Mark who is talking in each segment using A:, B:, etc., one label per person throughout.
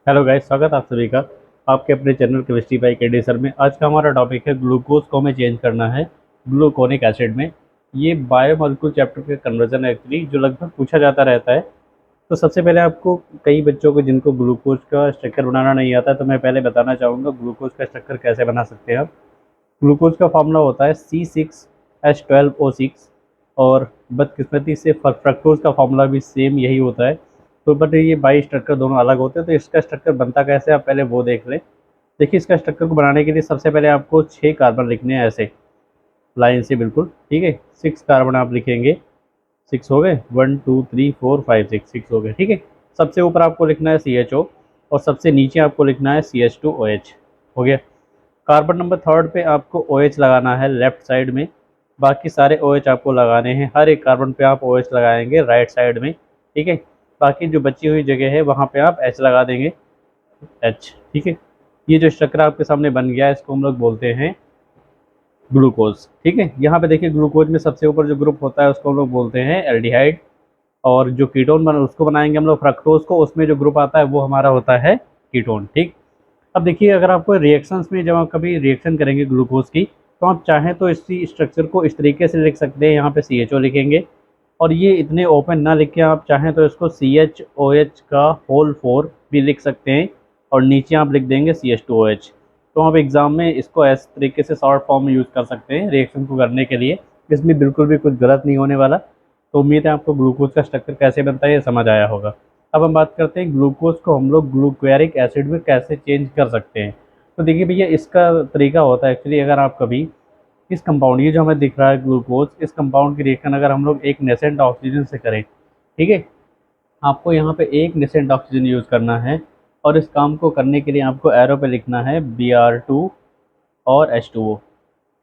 A: Hello guys, स्वागत है आप सभी का आपके अपने channel chemistry bye KD sir में। आज का हमारा टॉपिक है ग्लूकोज को हमें चेंज करना है ग्लूकोनिक एसिड में। ये बायोमोलिक्यूल चैप्टर के कन्वर्जन है एक्चुअली, जो लगभग पूछा जाता रहता है। तो सबसे पहले आपको, कई बच्चों को जिनको ग्लूकोज का स्ट्रक्चर बनाना नहीं आता, तो मैं पहले बताना चाहूँगा ग्लूकोज का स्ट्रक्चर कैसे बना सकते हैं आप। ग्लूकोज का फॉर्मूला होता है C6H12O6। और बदकिस्मती से फ्रक्टोज का फॉर्मूला भी सेम यही होता है। तो बट ये बाई स्ट्रक्चर दोनों अलग होते हैं, तो इसका स्ट्रक्चर बनता कैसे है आप पहले वो देख लें। देखिए, इसका स्ट्रक्चर को बनाने के लिए सबसे पहले आपको 6 कार्बन लिखने हैं ऐसे लाइन से, बिल्कुल ठीक है। 6 कार्बन आप लिखेंगे। 6 हो गए, 1 2 3 4 5 6 हो गए, ठीक है। सबसे ऊपर आपको लिखना है CHO और सबसे नीचे आपको लिखना है CH2OH। हो गया। कार्बन नंबर थर्ड पे आपको OH लगाना है लेफ्ट साइड में। बाकी सारे OH आपको लगाने हैं, हर एक कार्बन पे आप OH लगाएंगे राइट साइड में, ठीक है। बाकी जो बची हुई जगह है वहाँ पे आप H लगा देंगे, H, ठीक है। ये जो स्ट्रक्चर आपके सामने बन गया है, इसको हम लोग बोलते हैं ग्लूकोज, ठीक है। यहाँ पे देखिए, ग्लूकोज में सबसे ऊपर जो ग्रुप होता है उसको हम लोग बोलते हैं एल्डिहाइड। और जो कीटोन बना उसको बनाएंगे हम लोग फ्रक्टोज को, उसमें जो ग्रुप आता है वो हमारा होता है कीटोन, ठीक। अब देखिए, अगर आपको रिएक्शंस में जब आप कभी रिएक्शन करेंगे ग्लूकोज की, तो आप चाहें तो इसी स्ट्रक्चर को इस तरीके से लिख सकते हैं। यहाँ पे CHO लिखेंगे और ये इतने ओपन ना लिख के आप चाहें तो इसको CHOH का होल 4 भी लिख सकते हैं और नीचे आप लिख देंगे CH2OH। तो आप एग्ज़ाम में इसको इस तरीके से शॉर्ट फॉर्म में यूज़ कर सकते हैं रिएक्शन को करने के लिए। इसमें बिल्कुल भी कुछ गलत नहीं होने वाला। तो उम्मीद है आपको ग्लूकोज का स्ट्रक्चर कैसे बनता है ये समझ आया होगा। अब हम बात करते हैं ग्लूकोज को हम लोग ग्लूक्वेरिक एसिड में कैसे चेंज कर सकते हैं। तो देखिए भैया, इसका तरीका होता है एक्चुअली, अगर आप कभी इस कंपाउंड, ये जो हमें दिख रहा है ग्लूकोज, इस कंपाउंड की रिएक्शन अगर हम लोग एक नेसेंट ऑक्सीजन से करें, ठीक है। आपको यहाँ पे एक नेसेंट ऑक्सीजन यूज़ करना है और इस काम को करने के लिए आपको एरो पे लिखना है Br2 और H2O,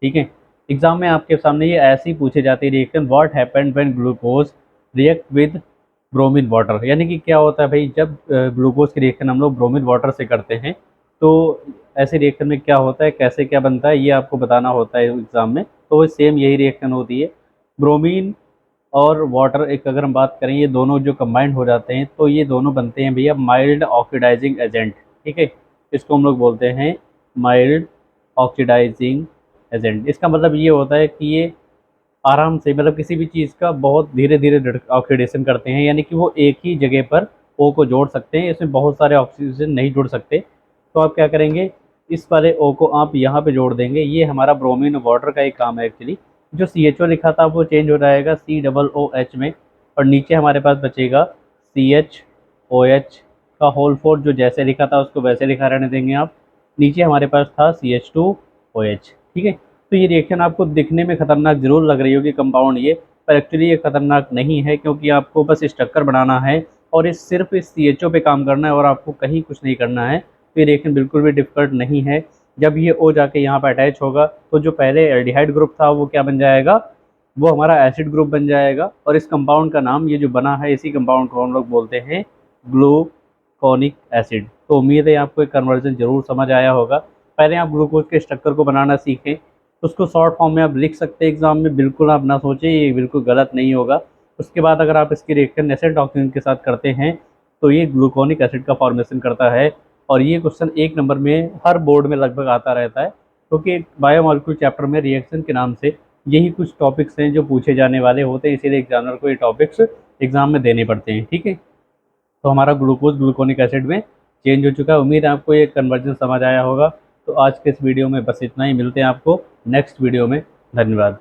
A: ठीक है। एग्जाम में आपके सामने ये ऐसी पूछे जाती है reaction, what happened when glucose react with bromine water. यानी कि क्या होता है भाई, जब ग्लूकोज की रिएक्शन हम लोग ब्रोमीन वाटर से करते हैं, तो ऐसे रिएक्शन में क्या होता है, कैसे क्या बनता है, ये आपको बताना होता है एग्ज़ाम में। तो वो सेम यही रिएक्शन होती है। ब्रोमीन और वाटर, एक अगर हम बात करें, ये दोनों जो कंबाइंड हो जाते हैं तो ये दोनों बनते हैं भैया माइल्ड ऑक्सीडाइजिंग एजेंट, ठीक है। इसको हम लोग बोलते हैं माइल्ड ऑक्सीडाइजिंग एजेंट। इसका मतलब ये होता है कि ये आराम से, मतलब किसी भी चीज़ का बहुत धीरे धीरे ऑक्सीडेशन करते हैं, यानी कि वो एक ही जगह पर O को जोड़ सकते हैं, इसमें बहुत सारे ऑक्सीजन नहीं जुड़ सकते। तो आप क्या करेंगे, इस वाले O को आप यहाँ पे जोड़ देंगे। ये हमारा ब्रोमीन वाटर का ही काम है एक्चुअली। जो CHO लिखा था वो चेंज हो जाएगा COOH में, और नीचे हमारे पास बचेगा CHOH का होल 4, जो जैसे लिखा था उसको वैसे लिखा रहने देंगे आप। नीचे हमारे पास था CH2OH, ठीक है। तो ये रिएक्शन आपको दिखने में खतरनाक जरूर लग रही होगी कंपाउंड ये, पर एक्चुअली ये खतरनाक नहीं है, क्योंकि आपको बस स्ट्रक्चर बनाना है और इस सिर्फ इस CHO पे काम करना है और आपको कहीं कुछ नहीं करना है। तो ये रिएक्शन बिल्कुल भी डिफिकल्ट नहीं है। जब ये O जाके यहाँ पर अटैच होगा तो जो पहले एल्डिहाइड ग्रुप था वो क्या बन जाएगा, वो हमारा एसिड ग्रुप बन जाएगा। और इस कंपाउंड का नाम, ये जो बना है, इसी कंपाउंड को हम लोग बोलते हैं ग्लूकोनिक एसिड। तो उम्मीद है आपको एक कन्वर्जन जरूर समझ आया होगा। पहले आप ग्लूकोज के स्ट्रक्चर को बनाना सीखें, उसको शॉर्ट फॉर्म में आप लिख सकते हैं एग्जाम में, बिल्कुल आप ना सोचें, ये बिल्कुल गलत नहीं होगा। उसके बाद अगर आप इसकी रिएक्शन नेसेंट ऑक्सीजन के साथ करते हैं तो ये ग्लूकोनिक एसिड का फॉर्मेशन करता है। और ये क्वेश्चन 1 नंबर में हर बोर्ड में लगभग आता रहता है, क्योंकि बायोमोलिक्यूल चैप्टर में रिएक्शन के नाम से यही कुछ टॉपिक्स हैं जो पूछे जाने वाले होते हैं, इसीलिए एग्जामिनर को ये टॉपिक्स एग्जाम में देने पड़ते हैं, ठीक है। तो हमारा ग्लूकोज ग्लूकोनिक एसिड में चेंज हो चुका है। उम्मीद है आपको ये कन्वर्जन समझ आया होगा। तो आज के इस वीडियो में बस इतना ही, मिलते हैं आपको नेक्स्ट वीडियो में। धन्यवाद।